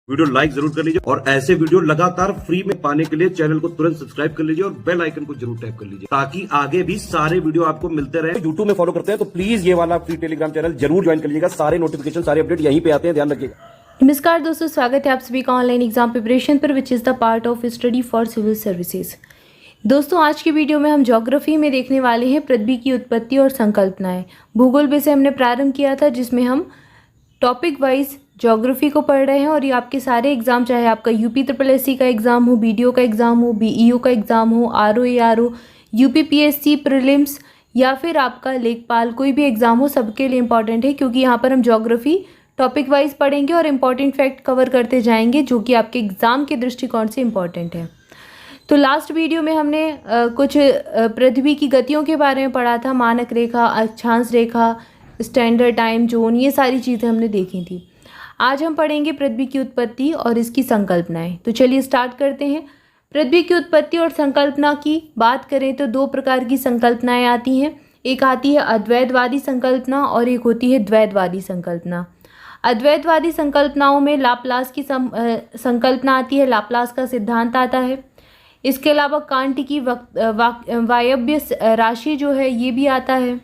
Video like जरूर कर लीजिए और ऐसे वीडियो लगातार फ्री में पाने के लिए चैनल को तुरंत सब्सक्राइब कर लीजिए और बेल आइकन को जरूर टैप कर लीजिए ताकि आगे भी सारे वीडियो आपको मिलते रहे। यूट्यूब में फॉलो करते हैं तो प्लीज ये वाला फ्री टेलीग्राम चैनल जरूर ज्वाइन कर लीजिएगा। सारे नोटिफिकेशन सारे अपडेट यहीं पे आते हैं, ध्यान रखिएगा। नमस्कार दोस्तों, स्वागत है आप सभी का ऑनलाइन एग्जाम प्रिपरेशन पर which is the part of study for civil services. दोस्तों आज की वीडियो में हम ज्योग्राफी में देखने वाले हैं पृथ्वी की उत्पत्ति और संकल्पनाएं। भूगोल विषय हमने प्रारंभ किया था जिसमें हम टॉपिक वाइज ज्योग्राफी को पढ़ रहे हैं और ये आपके सारे एग्जाम, चाहे आपका यूपी SSC का एग्ज़ाम हो, BDO का एग्ज़ाम हो, BEO का एग्ज़ाम हो, RO UPPSC प्रीलिम्स या फिर आपका लेखपाल, कोई भी एग्ज़ाम हो, सबके लिए इम्पॉर्टेंट है क्योंकि यहाँ पर हम ज्योग्राफी टॉपिक वाइज पढ़ेंगे और इम्पॉर्टेंट फैक्ट कवर करते जाएंगे जो कि आपके एग्ज़ाम के दृष्टिकोण से इम्पॉर्टेंट है। तो लास्ट वीडियो में हमने कुछ पृथ्वी की गतियों के बारे में पढ़ा था। मानक रेखा, अक्षांश रेखा, स्टैंडर्ड टाइम जोन, ये सारी चीज़ें हमने देखी थी। आज हम पढ़ेंगे पृथ्वी की उत्पत्ति और इसकी संकल्पनाएं। तो चलिए स्टार्ट करते हैं। पृथ्वी की उत्पत्ति और संकल्पना की बात करें तो दो प्रकार की संकल्पनाएं आती हैं। एक आती है अद्वैतवादी संकल्पना और एक होती है द्वैतवादी संकल्पना। अद्वैतवादी संकल्पनाओं में लाप्लास की संकल्पना आती है, लाप्लास का सिद्धांत आता है। इसके अलावा कांट की वायव्य राशि जो है ये भी आता है।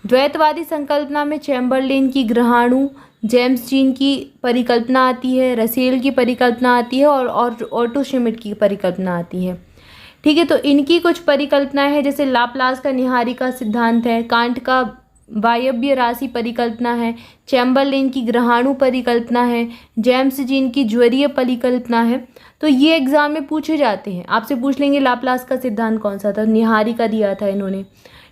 द्वैतवादी संकल्पना में चैम्बरलेन की ग्रहाणु, जेम्स जीन की परिकल्पना आती है, रसेल की परिकल्पना आती है और ऑटो श्मिट की परिकल्पना आती है। ठीक है, तो इनकी कुछ परिकल्पनाएं हैं जैसे लाप्लास का निहारिका सिद्धांत है, कांट का वायव्य राशि परिकल्पना है, चैम्बरलेन की ग्रहाणु परिकल्पना है, जेम्स जीन की ज्वरीय परिकल्पना है। तो ये एग्जाम में पूछे जाते हैं, आपसे पूछ लेंगे लाप्लास का सिद्धांत कौन सा था, निहारिका दिया था इन्होंने।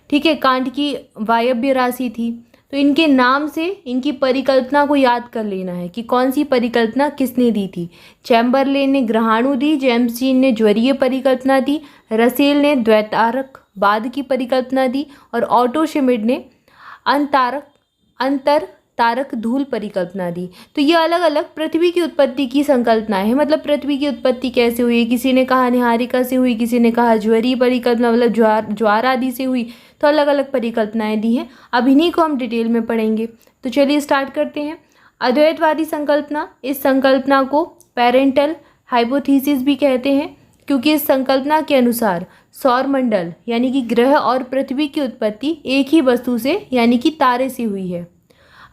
ठीक है, कांट की वायव्य राशि थी। तो इनके नाम से इनकी परिकल्पना को याद कर लेना है कि कौन सी परिकल्पना किसने दी थी। चैम्बरलेन ने ग्रहाणु दी, जेम्स जीन ने ज्वरीय परिकल्पना दी, रसेल ने द्वैतारक बाद की परिकल्पना दी और ऑटो श्मिट ने अंतर तारक धूल परिकल्पना दी। तो ये अलग अलग पृथ्वी की उत्पत्ति की संकल्पनाएं हैं। मतलब पृथ्वी की उत्पत्ति कैसे हुई, किसी ने कहा निहारिका से हुई, किसी ने कहा ज्वरीय परिकल्पना मतलब ज्वार आदि से हुई। तो अलग अलग परिकल्पनाएं दी हैं। अब इन्हीं को हम डिटेल में पढ़ेंगे। तो चलिए स्टार्ट करते हैं। अद्वैतवादी संकल्पना, इस संकल्पना को पेरेंटल हाइपोथीसिस भी कहते हैं क्योंकि इस संकल्पना के अनुसार सौरमंडल यानी कि ग्रह और पृथ्वी की उत्पत्ति एक ही वस्तु से यानी कि तारे से हुई है।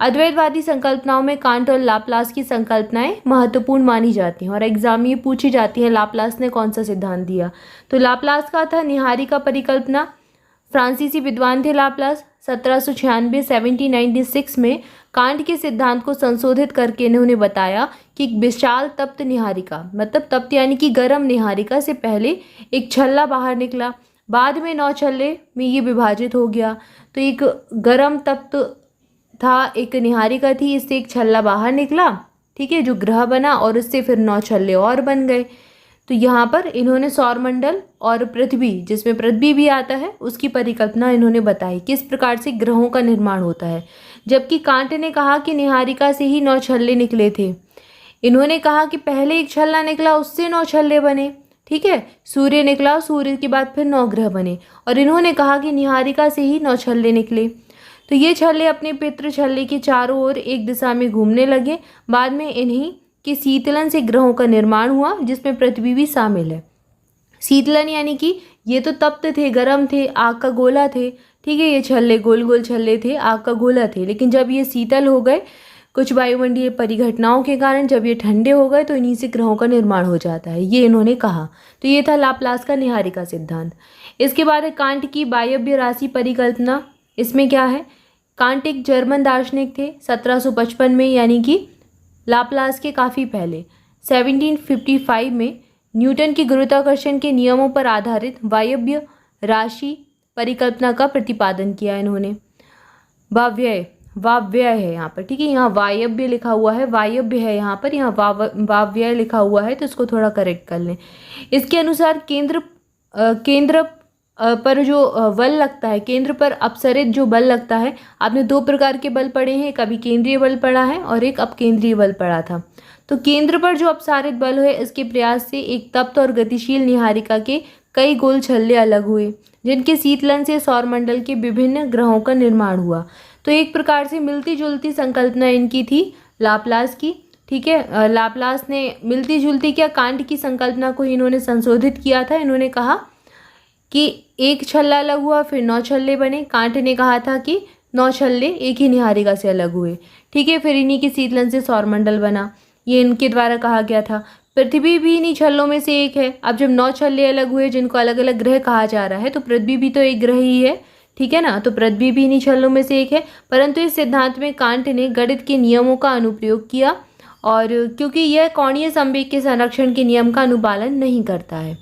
अद्वैतवादी संकल्पनाओं में कांट और लाप्लास की संकल्पनाएं महत्वपूर्ण मानी जाती हैं और एग्जाम में पूछी जाती हैं लाप्लास ने कौन सा सिद्धांत दिया। तो लाप्लास का था निहारिका परिकल्पना। फ्रांसीसी विद्वान थे लाप्लास। 1796 में कांट के सिद्धांत को संशोधित करके इन्होंने बताया कि एक विशाल तप्त निहारिका, मतलब तप्त यानी कि गर्म निहारिका से पहले एक छल्ला बाहर निकला, बाद में 9 छल्ले में ये विभाजित हो गया। तो एक गर्म तप्त था, एक निहारिका थी, इससे एक छल्ला बाहर निकला, ठीक है, जो ग्रह बना और उससे फिर 9 छल्ले और बन गए। तो यहाँ पर इन्होंने सौरमंडल और पृथ्वी, जिसमें पृथ्वी भी आता है, उसकी परिकल्पना इन्होंने बताई किस प्रकार से ग्रहों का निर्माण होता है। जबकि कांट ने कहा कि निहारिका से ही 9 छल्ले निकले थे। इन्होंने कहा कि पहले एक छल्ला निकला, उससे 9 छल्ले बने। ठीक है, सूर्य निकला, सूर्य के बाद फिर 9 ग्रह बने और इन्होंने कहा कि निहारिका से ही 9 छल्ले निकले। तो ये छल्ले अपने पितृ छल्ले के चारों ओर एक दिशा में घूमने लगे। बाद में इन्हीं कि शीतलन से ग्रहों का निर्माण हुआ जिसमें पृथ्वी भी शामिल है। शीतलन यानी कि ये तो तप्त थे, गर्म थे, आग का गोला थे। ठीक है, ये छल्ले गोल गोल छल्ले थे, आग का गोला थे। लेकिन जब ये शीतल हो गए कुछ वायुमंडलीय परिघटनाओं के कारण, जब ये ठंडे हो गए तो इन्हीं से ग्रहों का निर्माण हो जाता है, ये इन्होंने कहा। तो ये था लाप्लास का निहारिका सिद्धांत। इसके बाद है कांट की वायव्य राशि परिकल्पना। इसमें क्या है, कांट एक जर्मन दार्शनिक थे 1755 में, यानी कि लाप्लास के काफ़ी पहले। 1755 में न्यूटन की गुरुत्वाकर्षण के नियमों पर आधारित वायव्य राशि परिकल्पना का प्रतिपादन किया इन्होंने। वायव्य है यहाँ पर, ठीक है, यहाँ वायव्य लिखा हुआ है, वायव्य है यहाँ पर, यहाँ वायव्य लिखा हुआ है, तो इसको थोड़ा करेक्ट कर लें। इसके अनुसार केंद्र पर जो बल लगता है, केंद्र पर अपसरित जो बल लगता है, आपने 2 प्रकार के बल पढ़े हैं, एक अभिकेंद्रीय बल पढ़ा है और एक अपकेंद्रीय बल पढ़ा था। तो केंद्र पर जो अपसारित बल है, इसके प्रयास से एक तप्त और गतिशील निहारिका के कई गोल छल्ले अलग हुए जिनके शीतलन से सौरमंडल के विभिन्न ग्रहों का निर्माण हुआ। तो एक प्रकार से मिलती जुलती संकल्पना इनकी थी लाप्लास की। ठीक है, लाप्लास ने मिलती जुलती क्या कांट की संकल्पना को इन्होंने संशोधित किया था। इन्होंने कहा कि एक छल्ला अलग हुआ फिर 9 छल्ले बने। कांट ने कहा था कि 9 छल्ले एक ही निहारिका से अलग हुए। ठीक है, फिर इन्हीं के शीतलन से सौरमंडल बना, ये इनके द्वारा कहा गया था। पृथ्वी भी इन्हीं छल्लों में से एक है। अब जब 9 छल्ले अलग हुए जिनको अलग अलग ग्रह कहा जा रहा है, तो पृथ्वी भी तो एक ग्रह ही है, ठीक है ना। तो पृथ्वी भी इन्हीं छल्लों में से एक है। परंतु इस सिद्धांत में कांट ने गणित के नियमों का अनुप्रयोग किया, और क्योंकि यह कोणीय संवेग के संरक्षण के नियम का अनुपालन नहीं करता है,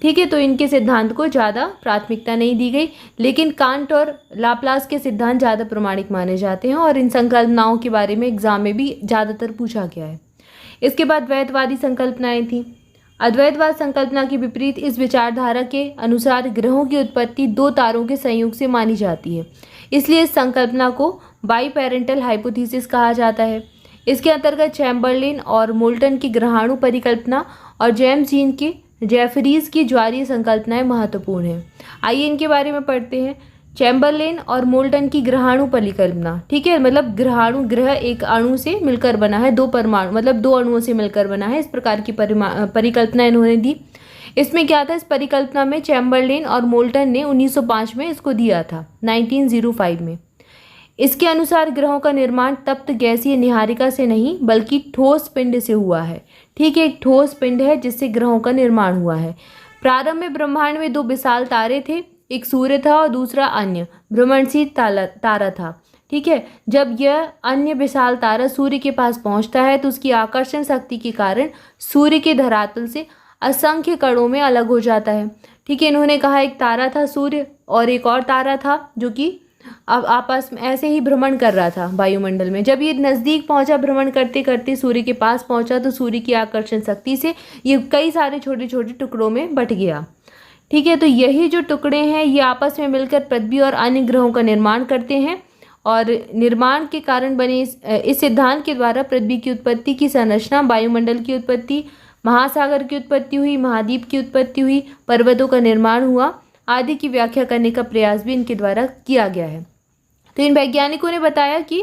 ठीक है, तो इनके सिद्धांत को ज़्यादा प्राथमिकता नहीं दी गई। लेकिन कांट और लाप्लास के सिद्धांत ज़्यादा प्रमाणिक माने जाते हैं और इन संकल्पनाओं के बारे में एग्जाम में भी ज़्यादातर पूछा गया है। इसके बाद द्वैतवादी संकल्पनाएं थी। अद्वैतवाद संकल्पना के विपरीत इस विचारधारा के अनुसार ग्रहों की उत्पत्ति 2 तारों के संयोग से मानी जाती है। इसलिए इस संकल्पना को बाईपेरेंटल हाइपोथेसिस कहा जाता है। इसके अंतर्गत चैम्बरलेन और मोल्टन की ग्रहाणु परिकल्पना और जेम्स जीन के जेफरीज की ज्वारीय संकल्पनाएं महत्वपूर्ण हैं। आइए इनके बारे में पढ़ते हैं। चैम्बरलेन और मोल्टन की ग्रहाणु परिकल्पना, ठीक है, मतलब ग्रहाणु, ग्रह एक अणु से मिलकर बना है, 2 परमाणु मतलब 2 अणुओं से मिलकर बना है, इस प्रकार की परिकल्पना इन्होंने दी। इसमें क्या था, इस परिकल्पना में चैम्बरलेन और मोल्टन ने 1905 में इसको दिया था, 1905 में। इसके अनुसार ग्रहों का निर्माण तप्त गैसीय निहारिका से नहीं बल्कि ठोस पिंड से हुआ है। ठीक है, एक ठोस पिंड है जिससे ग्रहों का निर्माण हुआ है। प्रारंभ में ब्रह्मांड में 2 विशाल तारे थे, एक सूर्य था और दूसरा अन्य भ्रमणशील तारा था। ठीक है, जब यह अन्य विशाल तारा सूर्य के पास पहुंचता है तो उसकी आकर्षण शक्ति के कारण सूर्य के धरातल से असंख्य कणों में अलग हो जाता है। ठीक है, इन्होंने कहा एक तारा था सूर्य और एक और तारा था जो कि अब आपस में ऐसे ही भ्रमण कर रहा था वायुमंडल में। जब ये नज़दीक पहुंचा, भ्रमण करते करते सूर्य के पास पहुंचा, तो सूर्य की आकर्षण शक्ति से ये कई सारे छोटे छोटे टुकड़ों में बंट गया। ठीक है, तो यही जो टुकड़े हैं ये आपस में मिलकर पृथ्वी और अन्य ग्रहों का निर्माण करते हैं, और निर्माण के कारण बने इस सिद्धांत के द्वारा पृथ्वी की उत्पत्ति की संरचना, वायुमंडल की उत्पत्ति, महासागर की उत्पत्ति हुई, महाद्वीप की उत्पत्ति हुई, पर्वतों का निर्माण हुआ आदि की व्याख्या करने का प्रयास भी इनके द्वारा किया गया है। तो इन वैज्ञानिकों ने बताया कि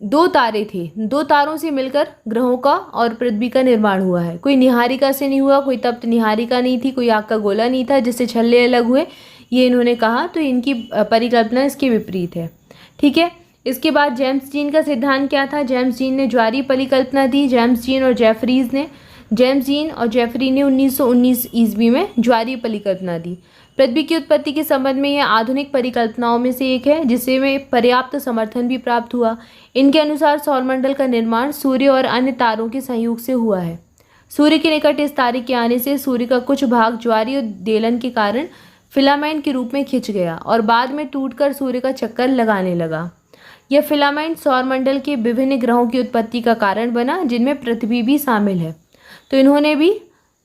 2 तारे थे, 2 तारों से मिलकर ग्रहों का और पृथ्वी का निर्माण हुआ है। कोई निहारिका से नहीं हुआ, कोई तप्त निहारिका नहीं थी, कोई आग का गोला नहीं था जिससे छल्ले अलग हुए, ये इन्होंने कहा। तो इनकी परिकल्पना इसके विपरीत है। ठीक है, इसके बाद जेम्स जीन का सिद्धांत क्या था। जेम्स जीन ने ज्वारीय परिकल्पना दी। जेम्स जीन और जेफरी ने 1919 ईस्वी में ज्वारीय परिकल्पना दी। पृथ्वी की उत्पत्ति के संबंध में यह आधुनिक परिकल्पनाओं में से एक है जिससे में पर्याप्त समर्थन भी प्राप्त हुआ। इनके अनुसार सौरमंडल का निर्माण सूर्य और अन्य तारों के संयोग से हुआ है। सूर्य के निकट इस तारे के आने से सूर्य का कुछ भाग ज्वारीय उद्दीलन के कारण फिलामेंट के रूप में खिंच गया और बाद में टूटकर सूर्य का चक्कर लगाने लगा। यह फिलामेंट सौरमंडल के विभिन्न ग्रहों की उत्पत्ति का कारण बना, जिनमें पृथ्वी भी शामिल है। तो इन्होंने भी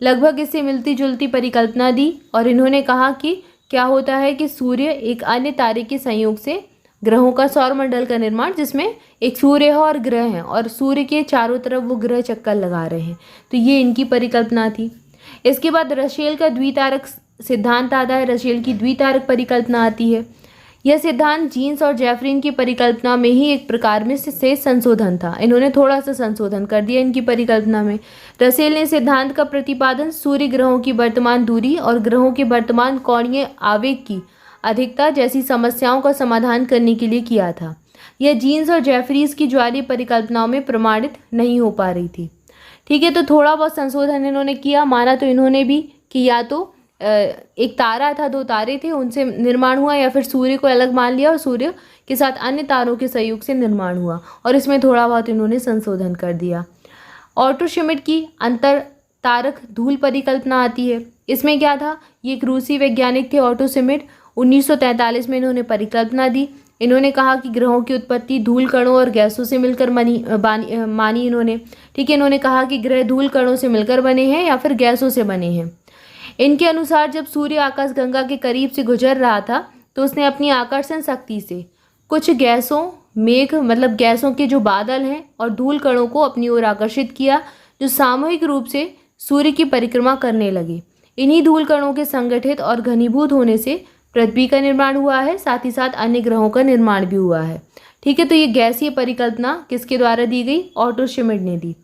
लगभग इससे मिलती जुलती परिकल्पना दी और इन्होंने कहा कि क्या होता है कि सूर्य एक अन्य तारे के संयोग से ग्रहों का सौरमंडल का निर्माण, जिसमें एक सूर्य है और ग्रह हैं और सूर्य के चारों तरफ वो ग्रह चक्कर लगा रहे हैं। तो ये इनकी परिकल्पना थी। इसके बाद रसेल का द्वितारक सिद्धांत आता है। रसेल की द्वितारक परिकल्पना आती है। यह सिद्धांत जीन्स और जेफरीन की परिकल्पना में ही एक प्रकार में से संशोधन था। इन्होंने थोड़ा सा संशोधन कर दिया इनकी परिकल्पना में। रसेल ने सिद्धांत का प्रतिपादन सूर्य ग्रहों की वर्तमान दूरी और ग्रहों के वर्तमान कोणीय आवेग की अधिकता जैसी समस्याओं का समाधान करने के लिए किया था। यह जीन्स और जेफरीज की ज्वारीय परिकल्पनाओं में प्रमाणित नहीं हो पा रही थी। ठीक है, तो थोड़ा बहुत संशोधन इन्होंने किया। माना तो इन्होंने भी कि या तो एक तारा था, 2 तारे थे, उनसे निर्माण हुआ, या फिर सूर्य को अलग मान लिया और सूर्य के साथ अन्य तारों के सहयोग से निर्माण हुआ, और इसमें थोड़ा बहुत इन्होंने संशोधन कर दिया। ऑटो श्मिट की अंतर तारक धूल परिकल्पना आती है। इसमें क्या था, ये एक रूसी वैज्ञानिक थे ऑटो श्मिट। 1943 में इन्होंने परिकल्पना दी। इन्होंने कहा कि ग्रहों की उत्पत्ति धूल कणों और गैसों से मिलकर मानी इन्होंने। ठीक है, इन्होंने कहा कि ग्रह धूल कणों से मिलकर बने हैं या फिर गैसों से बने हैं। इनके अनुसार जब सूर्य आकाशगंगा के करीब से गुजर रहा था तो उसने अपनी आकर्षण शक्ति से कुछ गैसों, मेघ मतलब गैसों के जो बादल हैं, और धूल कणों को अपनी ओर आकर्षित किया, जो सामूहिक रूप से सूर्य की परिक्रमा करने लगे। इन्हीं धूल कणों के संगठित और घनीभूत होने से पृथ्वी का निर्माण हुआ है, साथ ही साथ अन्य ग्रहों का निर्माण भी हुआ है। ठीक है, तो ये गैसीय परिकल्पना किसके द्वारा दी गई, ऑटो श्मिट ने दी।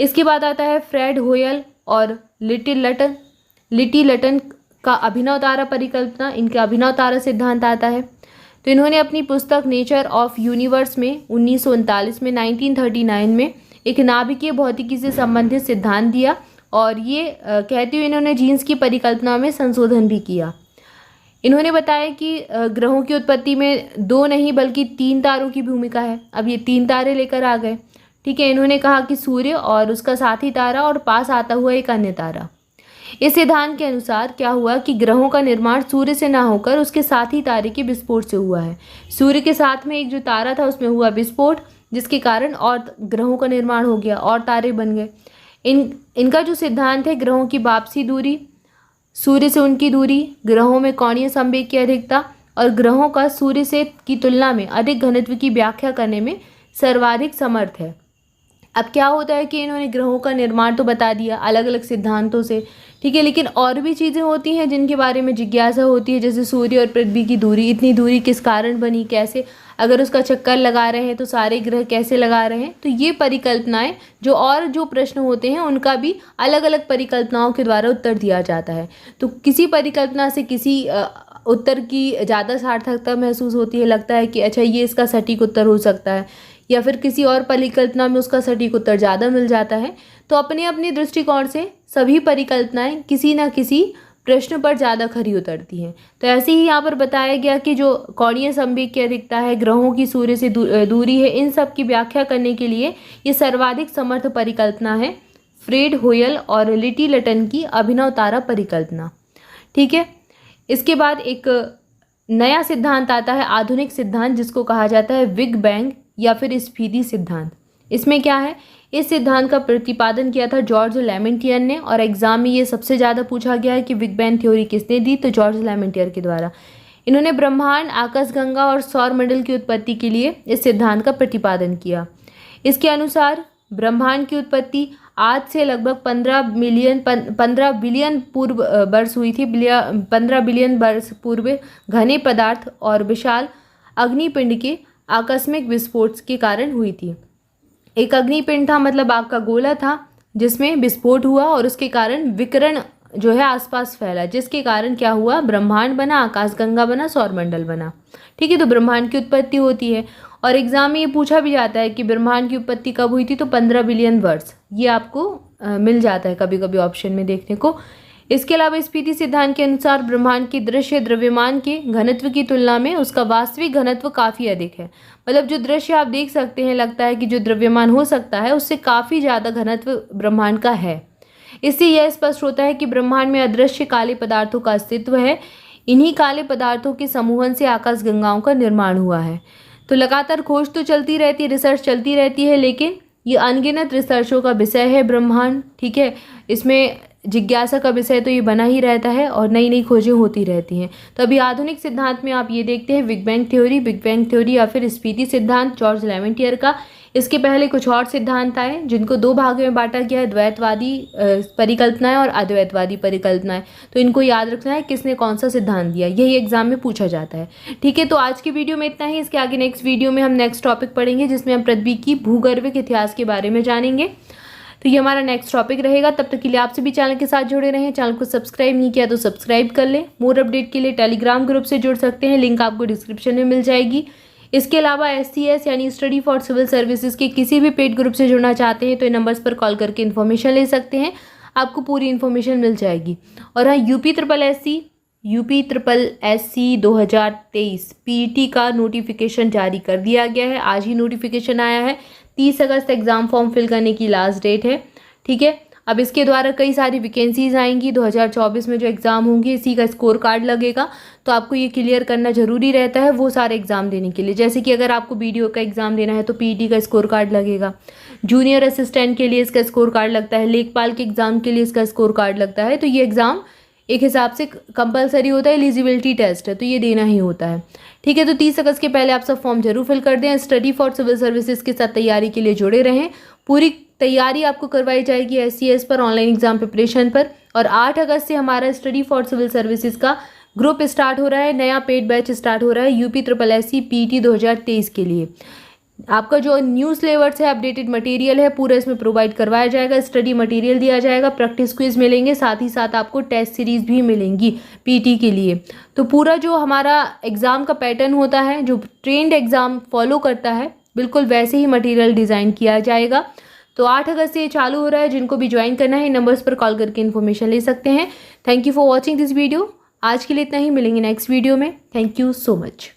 इसके बाद आता है फ्रेड होयल और लिटी लटन का अभिनव तारा परिकल्पना। इनका अभिनव तारा सिद्धांत आता है। तो इन्होंने अपनी पुस्तक नेचर ऑफ यूनिवर्स में 1939 में 1939 में एक नाभिकीय भौतिकी से संबंधित सिद्धांत दिया और ये कहते हुए इन्होंने जीन्स की परिकल्पना में संशोधन भी किया। इन्होंने बताया कि ग्रहों की उत्पत्ति में 2 नहीं बल्कि 3 तारों की भूमिका है। अब ये 3 तारे लेकर आ गए, ठीक है। इन्होंने कहा कि सूर्य और उसका साथी तारा और पास आता हुआ एक अन्य तारा। इस सिद्धांत के अनुसार क्या हुआ कि ग्रहों का निर्माण सूर्य से ना होकर उसके साथी तारे के विस्फोट से हुआ है। सूर्य के साथ में एक जो तारा था उसमें हुआ विस्फोट, जिसके कारण और ग्रहों का निर्माण हो गया और तारे बन गए। इनका जो सिद्धांत है, ग्रहों की वापसी दूरी, सूर्य से उनकी दूरी, ग्रहों में कोणीय संवेग की अधिकता और ग्रहों का सूर्य से की तुलना में अधिक घनत्व की व्याख्या करने में सर्वाधिक समर्थ है। अब क्या होता है कि इन्होंने ग्रहों का निर्माण तो बता दिया अलग अलग सिद्धांतों से, ठीक है, लेकिन और भी चीज़ें होती हैं जिनके बारे में जिज्ञासा होती है, जैसे सूर्य और पृथ्वी की दूरी, इतनी दूरी किस कारण बनी, कैसे, अगर उसका चक्कर लगा रहे हैं तो सारे ग्रह कैसे लगा रहे हैं। तो ये परिकल्पनाएं जो प्रश्न होते हैं उनका भी अलग अलग परिकल्पनाओं के द्वारा उत्तर दिया जाता है। तो किसी परिकल्पना से किसी उत्तर की ज़्यादा सार्थकता महसूस होती है, लगता है कि अच्छा ये इसका सटीक उत्तर हो सकता है, या फिर किसी और परिकल्पना में उसका सटीक उत्तर ज़्यादा मिल जाता है। तो अपने अपने दृष्टिकोण से सभी परिकल्पनाएं किसी न किसी प्रश्न पर ज़्यादा खरी उतरती हैं। तो ऐसे ही यहाँ पर बताया गया कि जो कोणीय संवेग की अधिकता है, ग्रहों की सूर्य से दूरी है, इन सब की व्याख्या करने के लिए ये सर्वाधिक समर्थ परिकल्पना है फ्रेड होयल और लिटी लटन की अभिनव तारा परिकल्पना, ठीक है। इसके बाद एक नया सिद्धांत आता है, आधुनिक सिद्धांत, जिसको कहा जाता है बिग बैंग या फिर स्फीति सिद्धांत। इसमें क्या है, इस सिद्धांत का प्रतिपादन किया था जॉर्ज लेमेंटियर ने और एग्जाम में ये सबसे ज़्यादा पूछा गया है कि बिग बैंग थ्योरी किसने दी, तो जॉर्ज लेमेंटियर के द्वारा। इन्होंने ब्रह्मांड, आकाशगंगा और सौरमंडल की उत्पत्ति के लिए इस सिद्धांत का प्रतिपादन किया। इसके अनुसार ब्रह्मांड की उत्पत्ति आज से लगभग 15 बिलियन पूर्व वर्ष हुई थी। 15 बिलियन वर्ष पूर्व घने पदार्थ और विशाल अग्निपिंड के आकस्मिक विस्फोट के कारण हुई थी। एक अग्निपिंड था, मतलब आग का गोला था, जिसमें विस्फोट हुआ और उसके कारण विकिरण जो है आसपास फैला, जिसके कारण क्या हुआ, ब्रह्मांड बना, आकाशगंगा बना, सौरमंडल बना, ठीक है। तो ब्रह्मांड की उत्पत्ति होती है और एग्जाम में ये पूछा भी जाता है कि ब्रह्मांड की उत्पत्ति कब हुई थी, तो 15 बिलियन वर्ष, ये आपको मिल जाता है कभी कभी ऑप्शन में देखने को। इसके अलावा स्फीति सिद्धांत के अनुसार ब्रह्मांड के दृश्य द्रव्यमान के घनत्व की तुलना में उसका वास्तविक घनत्व काफ़ी अधिक है। मतलब जो दृश्य आप देख सकते हैं, लगता है कि जो द्रव्यमान हो सकता है उससे काफ़ी ज़्यादा घनत्व ब्रह्मांड का है। इससे यह स्पष्ट होता है कि ब्रह्मांड में अदृश्य काले पदार्थों का अस्तित्व है। इन्हीं काले पदार्थों के समूहन से आकाशगंगाओं का निर्माण हुआ है। तो लगातार खोज तो चलती रहती है, रिसर्च चलती रहती है, लेकिन ये अनगिनत रिसर्चों का विषय है ब्रह्मांड, ठीक है। इसमें जिज्ञासा का विषय तो ये बना ही रहता है और नई नई खोजें होती रहती हैं। तो अभी आधुनिक सिद्धांत में आप ये देखते हैं बिग बैंग थ्योरी या फिर स्फीति सिद्धांत जॉर्ज लेमेंटियर का। इसके पहले कुछ और सिद्धांत आए जिनको 2 भागों में बांटा गया है, द्वैतवादी परिकल्पनाएं और अद्वैतवादी परिकल्पनाएं। तो इनको याद रखना है किसने कौन सा सिद्धांत दिया, यही एग्जाम में पूछा जाता है, ठीक है। तो आज की वीडियो में इतना ही। इसके आगे नेक्स्ट वीडियो में हम नेक्स्ट टॉपिक पढ़ेंगे, जिसमें हम पृथ्वी की भूगर्भिक इतिहास के बारे में जानेंगे। तो ये हमारा नेक्स्ट टॉपिक रहेगा। तब तक के लिए आप सभी चैनल के साथ जुड़े रहें। चैनल को सब्सक्राइब नहीं किया तो सब्सक्राइब कर लें। मोर अपडेट के लिए टेलीग्राम ग्रुप से जुड़ सकते हैं, लिंक आपको डिस्क्रिप्शन में मिल जाएगी। इसके अलावा SCS यानी स्टडी फॉर सिविल सर्विसेज के किसी भी पेड ग्रुप से जुड़ना चाहते हैं तो इन नंबर्स पर कॉल करके इन्फॉर्मेशन ले सकते हैं, आपको पूरी इन्फॉर्मेशन मिल जाएगी। और हाँ, UPSSC 2023 PET का नोटिफिकेशन जारी कर दिया गया है। आज ही नोटिफिकेशन आया है। 30 अगस्त एग्ज़ाम फॉर्म फिल करने की लास्ट डेट है, ठीक है। अब इसके द्वारा कई सारी वैकेंसीज आएंगी। 2024 में जो एग्ज़ाम होंगे इसी का स्कोर कार्ड लगेगा, तो आपको ये क्लियर करना ज़रूरी रहता है वो सारे एग्ज़ाम देने के लिए। जैसे कि अगर आपको BDO का एग्ज़ाम देना है तो PET का स्कोर कार्ड लगेगा, जूनियर असिस्टेंट के लिए इसका स्कोर कार्ड लगता है, लेखपाल के एग्ज़ाम के लिए इसका स्कोर कार्ड लगता है। तो ये एग्ज़ाम एक हिसाब से कंपलसरी होता है, एलिजिबिलिटी टेस्ट है, तो ये देना ही होता है, ठीक है। तो 30 अगस्त के पहले आप सब फॉर्म जरूर फिल कर दें। स्टडी फॉर सिविल सर्विसेज के साथ तैयारी के लिए जुड़े रहें। पूरी तैयारी आपको करवाई जाएगी SCS पर, ऑनलाइन एग्जाम प्रिपरेशन पर। और 8 अगस्त से हमारा स्टडी फॉर सिविल सर्विसेज का ग्रुप स्टार्ट हो रहा है, नया पेड बैच स्टार्ट हो रहा है UPSSC PET 2023 के लिए। आपका जो न्यू सिलेबस है, अपडेटेड मटेरियल है, पूरा इसमें प्रोवाइड करवाया जाएगा। स्टडी मटेरियल दिया जाएगा, प्रैक्टिस क्विज मिलेंगे, साथ ही साथ आपको टेस्ट सीरीज भी मिलेंगी पीटी के लिए। तो पूरा जो हमारा एग्ज़ाम का पैटर्न होता है, जो ट्रेंड एग्ज़ाम फॉलो करता है, बिल्कुल वैसे ही मटेरियल डिज़ाइन किया जाएगा। तो 8 अगस्त से ये चालू हो रहा है। जिनको भी ज्वाइन करना है, नंबर्स पर कॉल करके इन्फॉर्मेशन ले सकते हैं। Thank you for watching this video. आज के लिए इतना ही, मिलेंगे नेक्स्ट वीडियो में। Thank you so much.